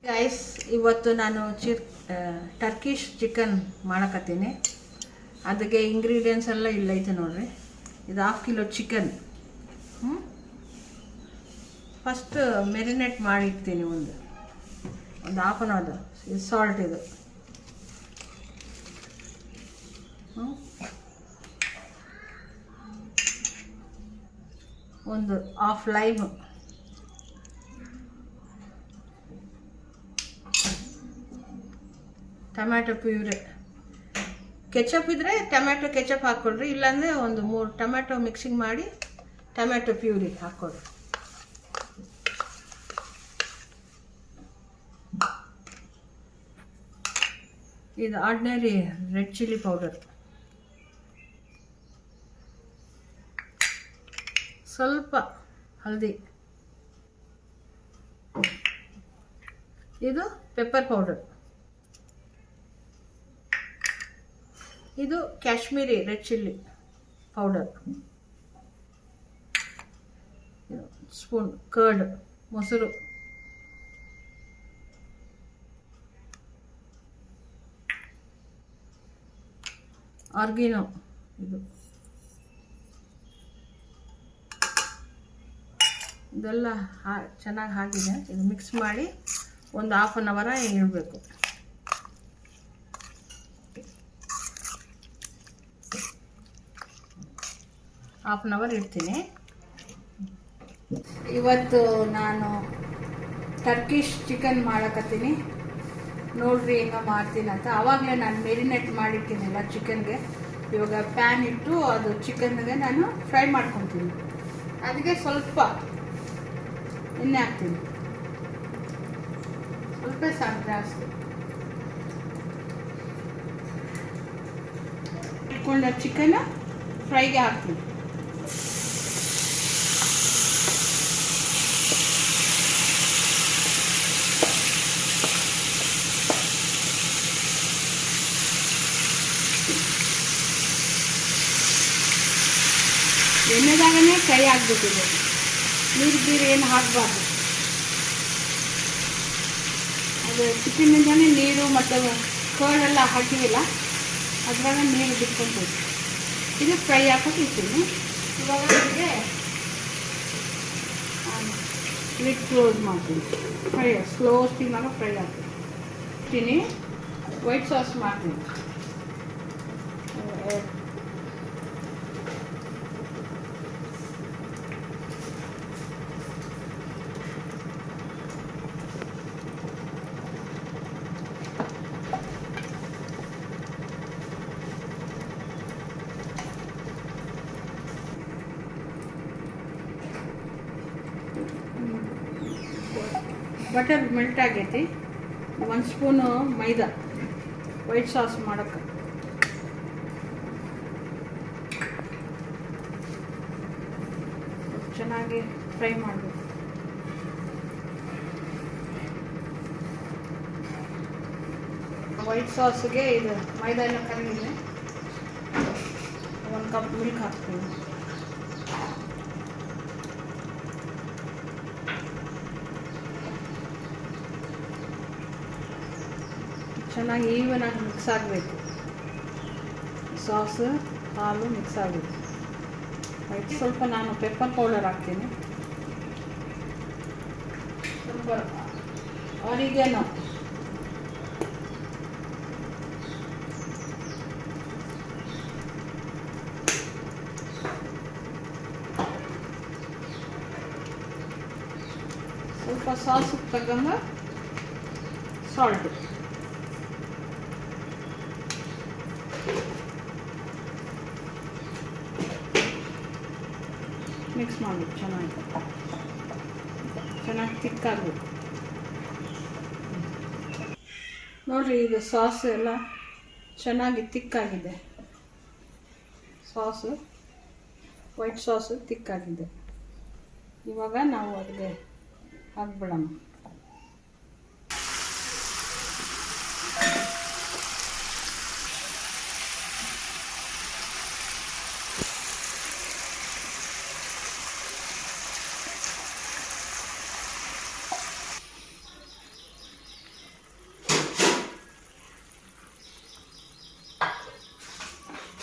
Guys, ಇವತ್ತು ನಾನು Turkish chicken ಮಾಡಕತ್ತೀನಿ. ಅದಕ್ಕೆ ಇಂಗ್ರೀಡಿಯೆಂಟ್ಸ್ ಎಲ್ಲ ಇಲ್ಲೈತೆ ನೋಡ್ರಿ. ಇದು 1/2 ಕಿಲೋ ಚಿಕನ್. ಫಸ್ಟ್ ಮೆರಿನೇಟ್ ಮಾಡಿರ್ತೀನಿ ಒಂದು 1/2 ಅವರ್. ಇದು ಸಾಲ್ಟ್, ಇದು ಒಂದು 1/2 ಲೈಮ್, ಟೊಮ್ಯಾಟೊ ಪ್ಯೂರಿ. ಕೆಚಪ್ ಇದ್ದರೆ ಟೊಮ್ಯಾಟೊ ಕೆಚಪ್ ಹಾಕ್ಕೊಳ್ರಿ, ಇಲ್ಲಾಂದರೆ ಒಂದು 3 ಟೊಮ್ಯಾಟೊ ಮಿಕ್ಸಿಂಗ್ ಮಾಡಿ ಟೊಮ್ಯಾಟೊ ಪ್ಯೂರಿ ಹಾಕ್ಕೊಳ್ರಿ. ಇದು ಆರ್ಡಿನರಿ ರೆಡ್ ಚಿಲ್ಲಿ ಪೌಡರ್, ಸ್ವಲ್ಪ ಹಲ್ದಿ, ಇದು ಪೆಪ್ಪರ್ ಪೌಡರ್, ಇದು Kashmiri red chilli powder, spoon curd, ಮೊಸರು, ಆರ್ಗಿನೋ, ಇದೆಲ್ಲ ಚೆನ್ನಾಗಿ ಹಾಕಿದೆ. ಇದು ಮಿಕ್ಸ್ ಮಾಡಿ ಒಂದು 1/2 ಅವರ್ ಇಡಬೇಕು. ½ ಅವರ್ ಇಡ್ತೀನಿ. ಇವತ್ತು ನಾನು ಟರ್ಕಿಶ್ ಚಿಕನ್ ಮಾಡಕತ್ತೀನಿ. ನೋಡ್ರಿ ಹೆಂಗೆ ಮಾಡ್ತೀನಿ ಅಂತ. ಆವಾಗಲೇ ನಾನು ಮೆರಿನೇಟ್ ಮಾಡಿರ್ತೀನಿಲ್ಲ ಚಿಕನ್ಗೆ. ಇವಾಗ ಪ್ಯಾನ್ ಇಟ್ಟು ಅದು ಚಿಕನ್ಗೆ ನಾನು ಫ್ರೈ ಮಾಡ್ಕೊತೀನಿ. ಅದಕ್ಕೆ ಸ್ವಲ್ಪ ಎಣ್ಣೆ ಹಾಕ್ತೀನಿ, ಸ್ವಲ್ಪ ಸಾಕು, ಜಾಸ್ತಿ ಇಟ್ಕೊಂಡ ಚಿಕನ್ ಫ್ರೈಗೆ ಹಾಕ್ತೀನಿ. ಎಣ್ಣೆದಾಗನೇ ಫ್ರೈ ಆಗಬೇಕಿದೆ, ನೀರು ಏನು ಹಾಕಬಾರ್ದು. ಅದು ಚಿಕನ್ನಿಂದನೇ ನೀರು ಮತ್ತು ಕರ್ಡೆಲ್ಲ ಹಾಕಿವಿಲ್ಲ, ಅದ್ರಾಗ ನೀರು ಬಿಟ್ಕೊಳ್ಬೇಕು. ಇದು ಫ್ರೈ ಹಾಕೋಕೆ ಇರ್ತೀನಿ. ಇವಾಗ ಇದಕ್ಕೆ ಲಿಡ್ ಕ್ಲೋಸ್ ಮಾಡ್ತೀನಿ. ಫ್ರೈ ಸ್ಲೋ ಸ್ಟೀಮಾಗ ಫ್ರೈ ಹಾಕ್ತೀನಿ. ವೈಟ್ ಸಾಸ್ ಮಾಡ್ತೀನಿ. ಬಟರ್ ಮೆಲ್ಟ್ ಆಗೈತಿ. 1 ಸ್ಪೂನು ಮೈದಾ ವೈಟ್ ಸಾಸ್ ಮಾಡೋಕ್ಕೆ. ಚೆನ್ನಾಗಿ ಫ್ರೈ ಮಾಡಬೇಕು. ವೈಟ್ ಸಾಸ್ಗೆ ಇದು ಮೈದಾ ಎಲ್ಲ ಕರಗಿದೆ. 1 ಕಪ್ ಮಿಲ್ಕ್ ಹಾಕ್ತೀನಿ. ಚೆನ್ನಾಗಿ ಈವನಾಗಿ ಮಿಕ್ಸ್ ಆಗಬೇಕು. ಸಾಸು ಹಾಲು ಮಿಕ್ಸ್ ಆಗಬೇಕು. ಅದಕ್ಕೆ ಸ್ವಲ್ಪ ನಾನು ಪೆಪ್ಪರ್ ಪೌಡರ್ ಹಾಕ್ತೀನಿ, ಸ್ವಲ್ಪ ಆರಿಗ್ಯಾನೋ, ಸ್ವಲ್ಪ ಸಾಸು ತಗೊಂಡ ಸಾಲ್ಟ್, ಮಿಕ್ಸ್ ಮಾಡಬೇಕು. ಚೆನ್ನಾಗಿ ತಿಕ್ಕಾಗಬೇಕು. ನೋಡಿರಿ, ಇದು ಸಾಸ್ ಎಲ್ಲ ಚೆನ್ನಾಗಿ ತಿಕ್ಕಾಗಿದೆ. ಸಾಸು ವೈಟ್ ಸಾಸು ತಿಕ್ಕಾಗಿದೆ. ಇವಾಗ ನಾವು ಅದಕ್ಕೆ ಹಾಕ್ಬಿಡೋಣ.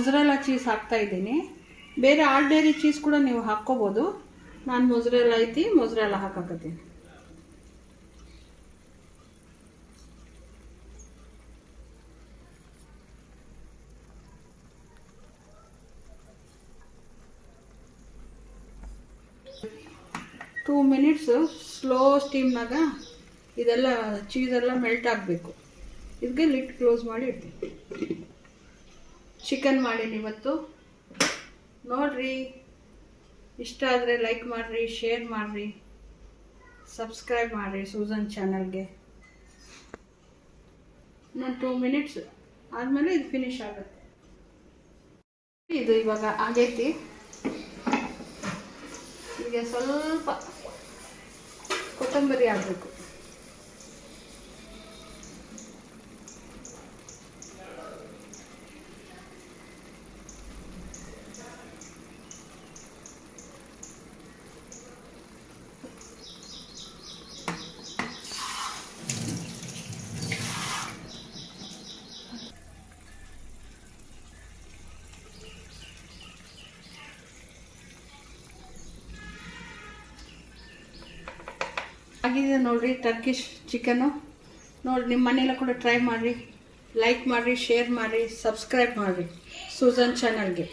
ಮೊಸರೆಲ್ಲ ಚೀಸ್ ಹಾಕ್ತಾ ಇದ್ದೀನಿ. ಬೇರೆ ಆರ್ಡಿನರಿ ಚೀಸ್ ಕೂಡ ನೀವು ಹಾಕ್ಕೋಬೋದು. ನಾನು ಮೊಸರೆಲ್ಲ ಹಾಕಕತ್ತೀನಿ. ಟೂ ಮಿನಿಟ್ಸು ಸ್ಲೋ ಸ್ಟೀಮ್ನಾಗ ಇದೆಲ್ಲ ಚೀಸೆಲ್ಲ ಮೆಲ್ಟ್ ಆಗಬೇಕು. ಇದಕ್ಕೆ ಲಿಡ್ ಕ್ಲೋಸ್ ಮಾಡಿ ಇಡ್ತೀನಿ. ಚಿಕನ್ ಮಾಡೀನಿ ಇವತ್ತು. ನೋಡ್ರಿ, ಇಷ್ಟ ಆದರೆ ಲೈಕ್ ಮಾಡಿರಿ, ಶೇರ್ ಮಾಡಿರಿ, ಸಬ್ಸ್ಕ್ರೈಬ್ ಮಾಡಿರಿ ಸೂಸನ್ ಚಾನಲ್ಗೆ. ಇನ್ನೊಂದು 2 ಮಿನಿಟ್ಸ್ ಆದಮೇಲೆ ಇದು ಫಿನಿಶ್ ಆಗುತ್ತೆ. ಇದು ಇವಾಗ ಆಗೈತಿ. ಈಗ ಸ್ವಲ್ಪ ಕೊತ್ತಂಬರಿ ಆಗಬೇಕು. ಆಗಿದೆ ನೋಡಿರಿ ಟರ್ಕಿಶ್ ಚಿಕನ್ನು. ನೋಡಿ, ನಿಮ್ಮ ಮನೆಯಲ್ಲ ಕೂಡ ಟ್ರೈ ಮಾಡಿರಿ, ಲೈಕ್ ಮಾಡಿರಿ, ಶೇರ್ ಮಾಡಿರಿ, ಸಬ್ಸ್ಕ್ರೈಬ್ ಮಾಡಿರಿ ಸೂಸನ್ ಚಾನಲ್ಗೆ.